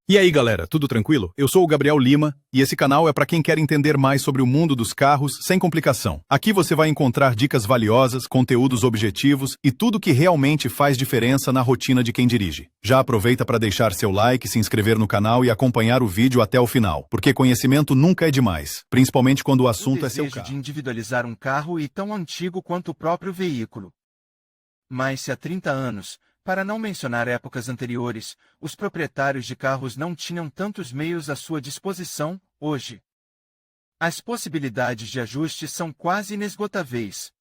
E aí, galera, tudo tranquilo? Eu sou o Gabriel Lima e esse canal é para quem quer entender mais sobre o mundo dos carros sem complicação. Aqui você vai encontrar dicas valiosas, conteúdos objetivos e tudo que realmente faz diferença na rotina de quem dirige. Já aproveita para deixar seu like, se inscrever no canal e acompanhar o vídeo até o final, porque conhecimento nunca é demais, principalmente quando o assunto é seu Desejo carro. de individualizar um carro e tão antigo quanto o próprio veículo. Mas se há 30 anos, para não mencionar épocas anteriores, os proprietários de carros não tinham tantos meios à sua disposição, hoje as possibilidades de ajuste são quase inesgotáveis.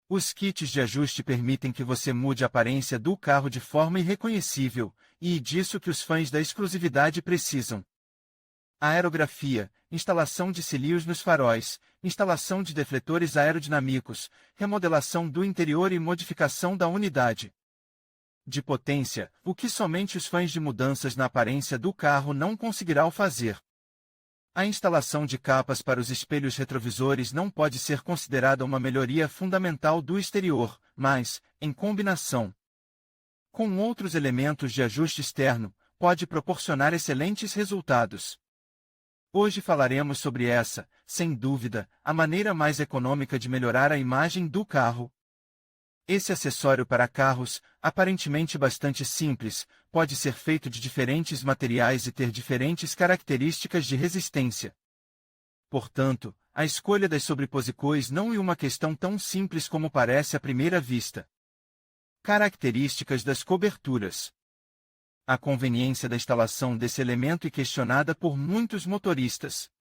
Os kits de ajuste permitem que você mude a aparência do carro de forma irreconhecível, e é disso que os fãs da exclusividade precisam. Aerografia, instalação de cílios nos faróis, instalação de defletores aerodinâmicos, remodelação do interior e modificação da unidade de potência, o que somente os fãs de mudanças na aparência do carro não conseguirão fazer. A instalação de capas para os espelhos retrovisores não pode ser considerada uma melhoria fundamental do exterior, mas, em combinação com outros elementos de ajuste externo, pode proporcionar excelentes resultados. Hoje falaremos sobre essa, sem dúvida, a maneira mais econômica de melhorar a imagem do carro. Esse acessório para carros, aparentemente bastante simples, pode ser feito de diferentes materiais e ter diferentes características de resistência. Portanto, a escolha das sobreposicões não é uma questão tão simples como parece à primeira vista. Características das coberturas. A conveniência da instalação desse elemento é questionada por muitos motoristas.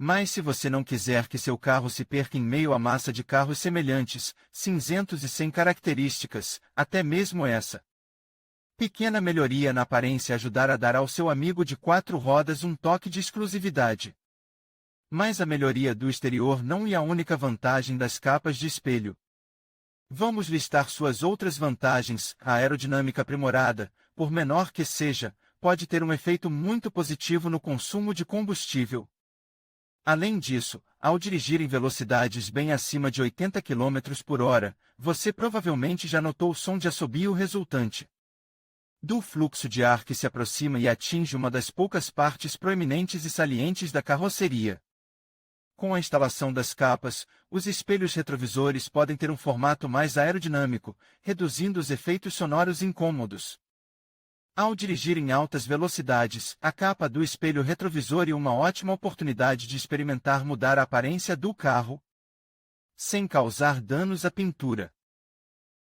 Mas se você não quiser que seu carro se perca em meio à massa de carros semelhantes, cinzentos e sem características, até mesmo essa pequena melhoria na aparência ajudará a dar ao seu amigo de 4 rodas um toque de exclusividade. Mas a melhoria do exterior não é a única vantagem das capas de espelho. Vamos listar suas outras vantagens. A aerodinâmica aprimorada, por menor que seja, pode ter um efeito muito positivo no consumo de combustível. Além disso, ao dirigir em velocidades bem acima de 80 km por hora, você provavelmente já notou o som de assobio resultante do fluxo de ar que se aproxima e atinge uma das poucas partes proeminentes e salientes da carroceria. Com a instalação das capas, os espelhos retrovisores podem ter um formato mais aerodinâmico, reduzindo os efeitos sonoros incômodos. Ao dirigir em altas velocidades, a capa do espelho retrovisor é uma ótima oportunidade de experimentar mudar a aparência do carro, sem causar danos à pintura.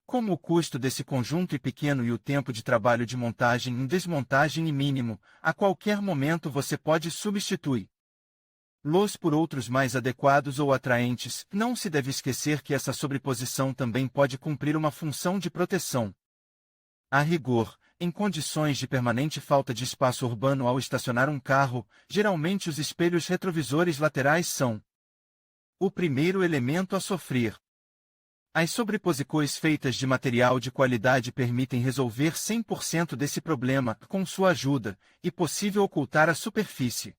Como o custo desse conjunto é pequeno e o tempo de trabalho de montagem e desmontagem é mínimo, a qualquer momento você pode substituí-los por outros mais adequados ou atraentes. Não se deve esquecer que essa sobreposição também pode cumprir uma função de proteção. A rigor, em condições de permanente falta de espaço urbano ao estacionar um carro, geralmente os espelhos retrovisores laterais são o primeiro elemento a sofrer. As sobreposicões feitas de material de qualidade permitem resolver 100% desse problema, com sua ajuda, e possível ocultar a superfície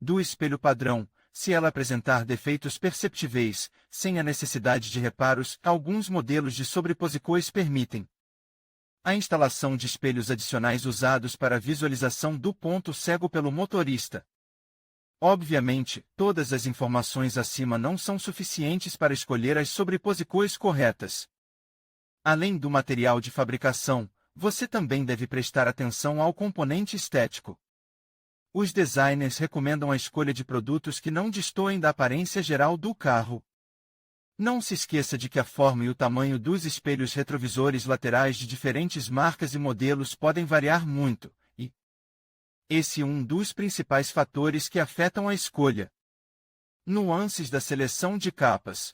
do espelho padrão, se ela apresentar defeitos perceptíveis, sem a necessidade de reparos. Alguns modelos de sobreposicões permitem a instalação de espelhos adicionais usados para a visualização do ponto cego pelo motorista. Obviamente, todas as informações acima não são suficientes para escolher as sobreposicões corretas. Além do material de fabricação, você também deve prestar atenção ao componente estético. Os designers recomendam a escolha de produtos que não destoem da aparência geral do carro. Não se esqueça de que a forma e o tamanho dos espelhos retrovisores laterais de diferentes marcas e modelos podem variar muito, e esse é um dos principais fatores que afetam a escolha. Nuances da seleção de capas.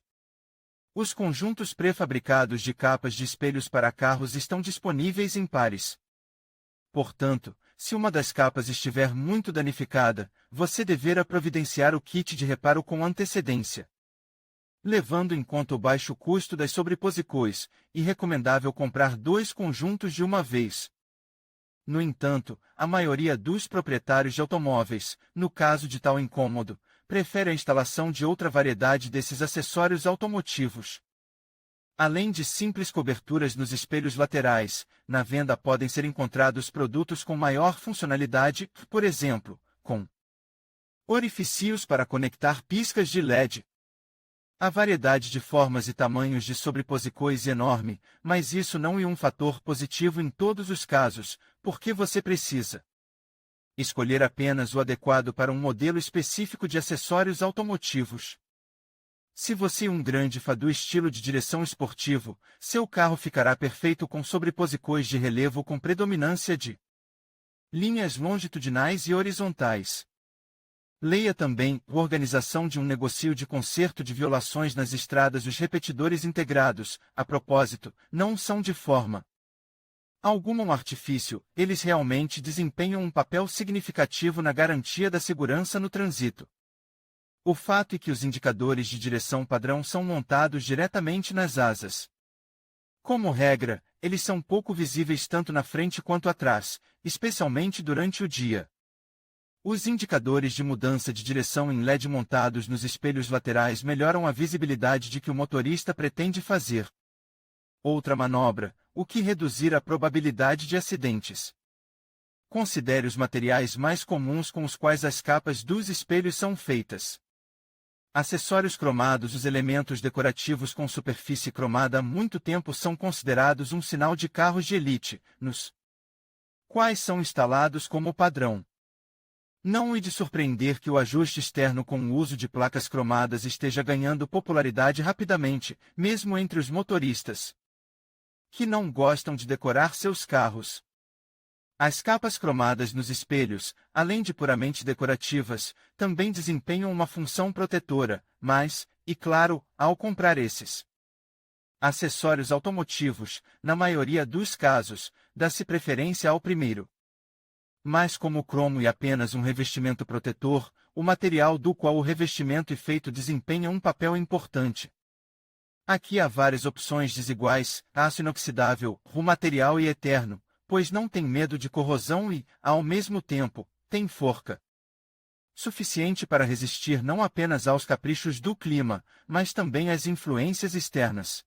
Os conjuntos pré-fabricados de capas de espelhos para carros estão disponíveis em pares. Portanto, se uma das capas estiver muito danificada, você deverá providenciar o kit de reparo com antecedência. Levando em conta o baixo custo das sobreposicões, é recomendável comprar 2 conjuntos de uma vez. No entanto, a maioria dos proprietários de automóveis, no caso de tal incômodo, prefere a instalação de outra variedade desses acessórios automotivos. Além de simples coberturas nos espelhos laterais, na venda podem ser encontrados produtos com maior funcionalidade, por exemplo, com orifícios para conectar piscas de LED. A variedade de formas e tamanhos de sobreposicões é enorme, mas isso não é um fator positivo em todos os casos, porque você precisa escolher apenas o adequado para um modelo específico de acessórios automotivos. Se você é um grande fã do estilo de direção esportivo, seu carro ficará perfeito com sobreposicões de relevo com predominância de linhas longitudinais e horizontais. Leia também Organização de um negócio de conserto de violações nas estradas. Os repetidores integrados, a propósito, não são de forma alguma um artifício, eles realmente desempenham um papel significativo na garantia da segurança no trânsito. O fato é que os indicadores de direção padrão são montados diretamente nas asas. Como regra, eles são pouco visíveis tanto na frente quanto atrás, especialmente durante o dia. Os indicadores de mudança de direção em LED montados nos espelhos laterais melhoram a visibilidade de que o motorista pretende fazer outra manobra, o que reduzir a probabilidade de acidentes. Considere os materiais mais comuns com os quais as capas dos espelhos são feitas. Acessórios cromados. Os elementos decorativos com superfície cromada há muito tempo são considerados um sinal de carros de elite, nos quais são instalados como padrão. Não é de surpreender que o ajuste externo com o uso de placas cromadas esteja ganhando popularidade rapidamente, mesmo entre os motoristas que não gostam de decorar seus carros. As capas cromadas nos espelhos, além de puramente decorativas, também desempenham uma função protetora, mas, e claro, ao comprar esses acessórios automotivos, na maioria dos casos, dá-se preferência ao primeiro. Mas como o cromo é apenas um revestimento protetor, o material do qual o revestimento é feito desempenha um papel importante. Aqui há várias opções desiguais: aço inoxidável, material e eterno, pois não tem medo de corrosão e, ao mesmo tempo, tem forca suficiente para resistir não apenas aos caprichos do clima, mas também às influências externas.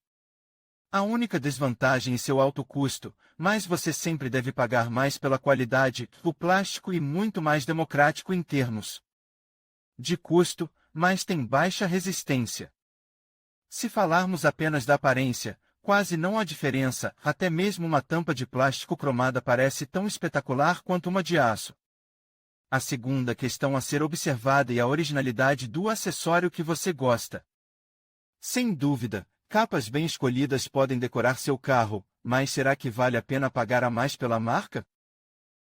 A única desvantagem é seu alto custo, mas você sempre deve pagar mais pela qualidade. O plástico é muito mais democrático em termos de custo, mas tem baixa resistência. Se falarmos apenas da aparência, quase não há diferença, até mesmo uma tampa de plástico cromada parece tão espetacular quanto uma de aço. A segunda questão a ser observada é a originalidade do acessório que você gosta. Sem dúvida, capas bem escolhidas podem decorar seu carro, mas será que vale a pena pagar a mais pela marca?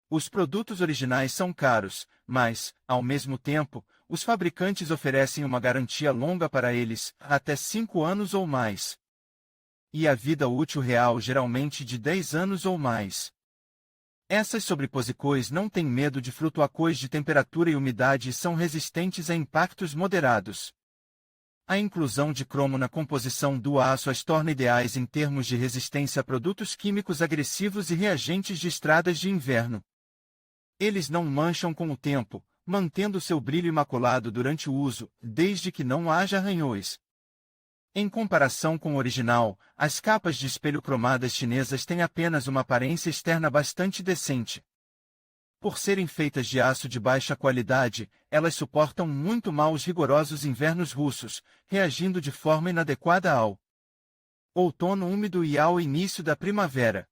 Os produtos originais são caros, mas, ao mesmo tempo, os fabricantes oferecem uma garantia longa para eles, até 5 anos ou mais. E a vida útil real geralmente de 10 anos ou mais. Essas sobreposicões não têm medo de flutuações de temperatura e umidade e são resistentes a impactos moderados. A inclusão de cromo na composição do aço as torna ideais em termos de resistência a produtos químicos agressivos e reagentes de estradas de inverno. Eles não mancham com o tempo, mantendo seu brilho imaculado durante o uso, desde que não haja arranhões. Em comparação com o original, as capas de espelho cromadas chinesas têm apenas uma aparência externa bastante decente. Por serem feitas de aço de baixa qualidade, elas suportam muito mal os rigorosos invernos russos, reagindo de forma inadequada ao outono úmido e ao início da primavera.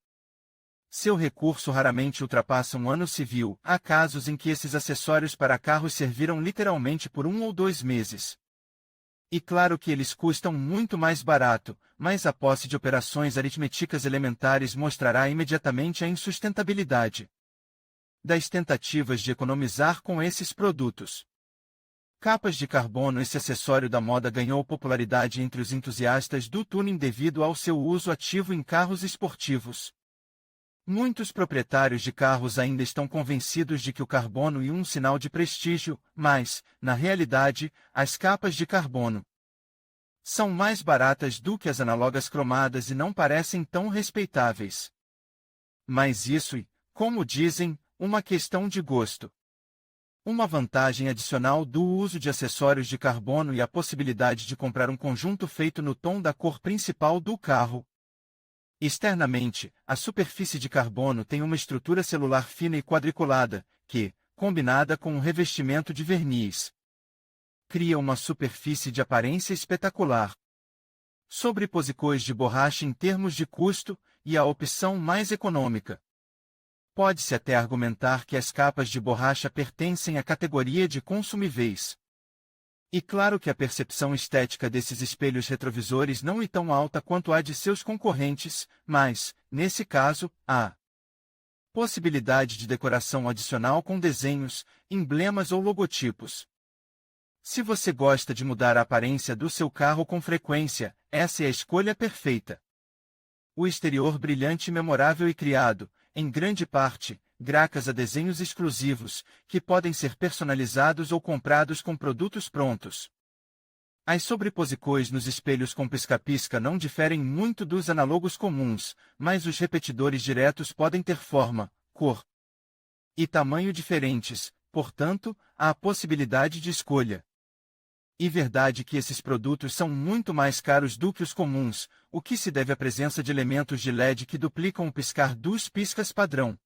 Seu recurso raramente ultrapassa um ano civil. Há casos em que esses acessórios para carros serviram literalmente por 1 ou 2 meses. E claro que eles custam muito mais barato, mas a posse de operações aritméticas elementares mostrará imediatamente a insustentabilidade das tentativas de economizar com esses produtos. Capas de carbono. Esse acessório da moda ganhou popularidade entre os entusiastas do tuning devido ao seu uso ativo em carros esportivos. Muitos proprietários de carros ainda estão convencidos de que o carbono é um sinal de prestígio, mas, na realidade, as capas de carbono são mais baratas do que as análogas cromadas e não parecem tão respeitáveis. Mas isso é, como dizem, uma questão de gosto. Uma vantagem adicional do uso de acessórios de carbono e a possibilidade de comprar um conjunto feito no tom da cor principal do carro. Externamente, a superfície de carbono tem uma estrutura celular fina e quadriculada, que, combinada com um revestimento de verniz, cria uma superfície de aparência espetacular. Sobreposicões de borracha em termos de custo, e a opção mais econômica. Pode-se até argumentar que as capas de borracha pertencem à categoria de consumíveis. E claro que a percepção estética desses espelhos retrovisores não é tão alta quanto a de seus concorrentes, mas, nesse caso, há possibilidade de decoração adicional com desenhos, emblemas ou logotipos. Se você gosta de mudar a aparência do seu carro com frequência, essa é a escolha perfeita. O exterior brilhante e memorável e criado, em grande parte, graças a desenhos exclusivos, que podem ser personalizados ou comprados com produtos prontos. As sobreposições nos espelhos com pisca-pisca não diferem muito dos análogos comuns, mas os repetidores diretos podem ter forma, cor e tamanho diferentes, portanto, há a possibilidade de escolha. E verdade que esses produtos são muito mais caros do que os comuns, o que se deve à presença de elementos de LED que duplicam o piscar dos piscas padrão.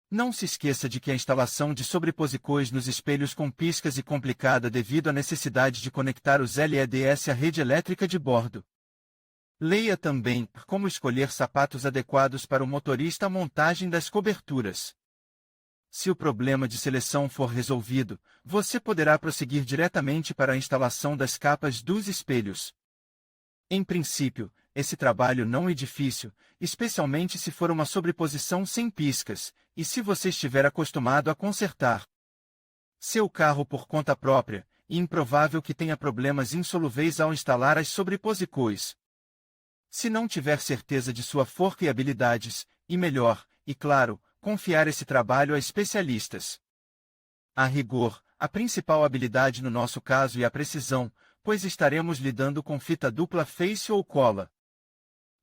Não se esqueça de que a instalação de sobreposições nos espelhos com piscas é complicada devido à necessidade de conectar os LEDs à rede elétrica de bordo. Leia também como escolher sapatos adequados para o motorista à montagem das coberturas. Se o problema de seleção for resolvido, você poderá prosseguir diretamente para a instalação das capas dos espelhos. Em princípio, esse trabalho não é difícil, especialmente se for uma sobreposição sem piscas, e se você estiver acostumado a consertar seu carro por conta própria, é improvável que tenha problemas insolúveis ao instalar as sobreposições. Se não tiver certeza de sua força e habilidades, e melhor, e claro, confiar esse trabalho a especialistas. A rigor, a principal habilidade no nosso caso é a precisão, pois estaremos lidando com fita dupla face ou cola.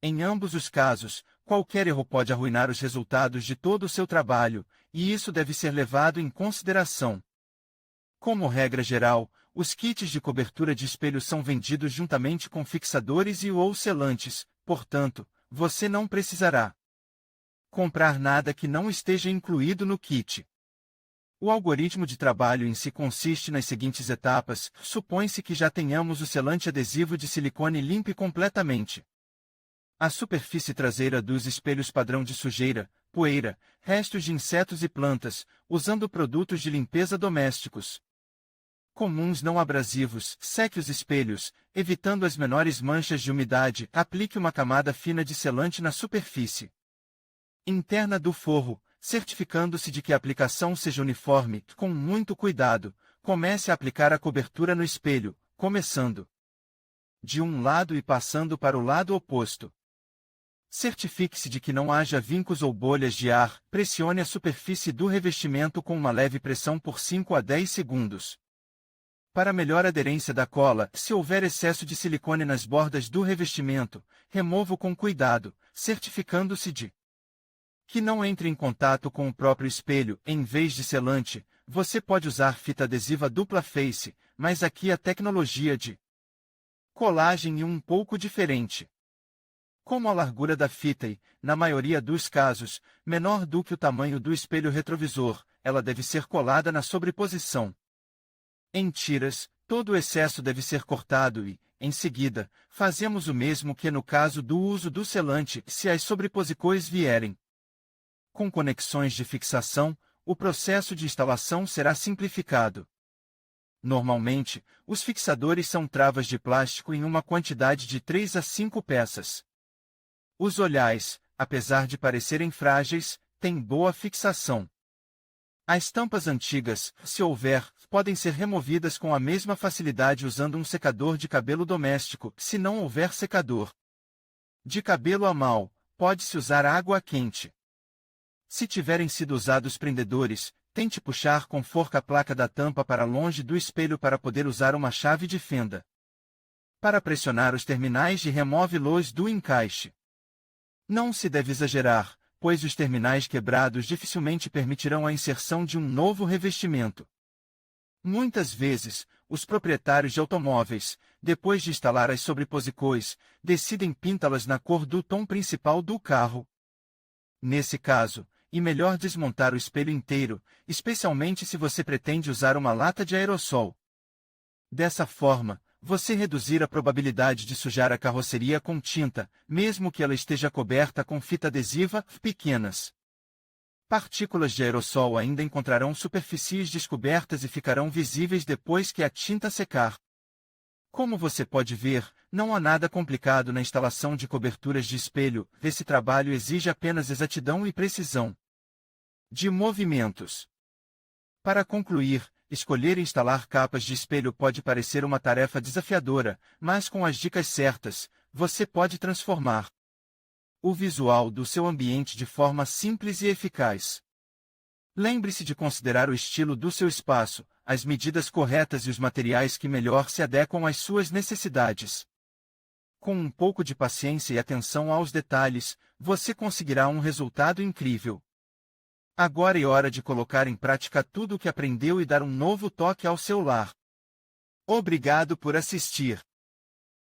Em ambos os casos, qualquer erro pode arruinar os resultados de todo o seu trabalho, e isso deve ser levado em consideração. Como regra geral, os kits de cobertura de espelho são vendidos juntamente com fixadores e/ou selantes, portanto, você não precisará comprar nada que não esteja incluído no kit. O algoritmo de trabalho em si consiste nas seguintes etapas. Supõe-se que já tenhamos o selante adesivo de silicone limpo completamente. A superfície traseira dos espelhos padrão de sujeira, poeira, restos de insetos e plantas, usando produtos de limpeza domésticos comuns não abrasivos. Seque os espelhos, evitando as menores manchas de umidade. Aplique uma camada fina de selante na superfície interna do forro, certificando-se de que a aplicação seja uniforme. Com muito cuidado, comece a aplicar a cobertura no espelho, começando de um lado e passando para o lado oposto. Certifique-se de que não haja vincos ou bolhas de ar. Pressione a superfície do revestimento com uma leve pressão por 5 a 10 segundos. Para melhor aderência da cola, se houver excesso de silicone nas bordas do revestimento, remova-o com cuidado, certificando-se de que não entre em contato com o próprio espelho. Em vez de selante, você pode usar fita adesiva dupla face, mas aqui a tecnologia de colagem é um pouco diferente. Como a largura da fita é, na maioria dos casos, menor do que o tamanho do espelho retrovisor, ela deve ser colada na sobreposição. Em tiras, todo o excesso deve ser cortado e, em seguida, fazemos o mesmo que no caso do uso do selante. Se as sobreposições vierem com conexões de fixação, o processo de instalação será simplificado. Normalmente, os fixadores são travas de plástico em uma quantidade de 3 a 5 peças. Os olhais, apesar de parecerem frágeis, têm boa fixação. As tampas antigas, se houver, podem ser removidas com a mesma facilidade usando um secador de cabelo doméstico. Se não houver secador de cabelo a mão, pode-se usar água quente. Se tiverem sido usados prendedores, tente puxar com força a placa da tampa para longe do espelho para poder usar uma chave de fenda. Para pressionar os terminais e remove-los do encaixe. Não se deve exagerar, pois os terminais quebrados dificilmente permitirão a inserção de um novo revestimento. Muitas vezes, os proprietários de automóveis, depois de instalar as sobreposicões, decidem pintá-las na cor do tom principal do carro. Nesse caso, é melhor desmontar o espelho inteiro, especialmente se você pretende usar uma lata de aerossol. Dessa forma, você reduzir a probabilidade de sujar a carroceria com tinta, mesmo que ela esteja coberta com fita adesiva pequenas. Partículas de aerossol ainda encontrarão superfícies descobertas e ficarão visíveis depois que a tinta secar. Como você pode ver, não há nada complicado na instalação de coberturas de espelho, esse trabalho exige apenas exatidão e precisão de movimentos. Para concluir, escolher e instalar capas de espelho pode parecer uma tarefa desafiadora, mas com as dicas certas, você pode transformar o visual do seu ambiente de forma simples e eficaz. Lembre-se de considerar o estilo do seu espaço, as medidas corretas e os materiais que melhor se adequam às suas necessidades. Com um pouco de paciência e atenção aos detalhes, você conseguirá um resultado incrível. Agora é hora de colocar em prática tudo o que aprendeu e dar um novo toque ao seu lar. Obrigado por assistir.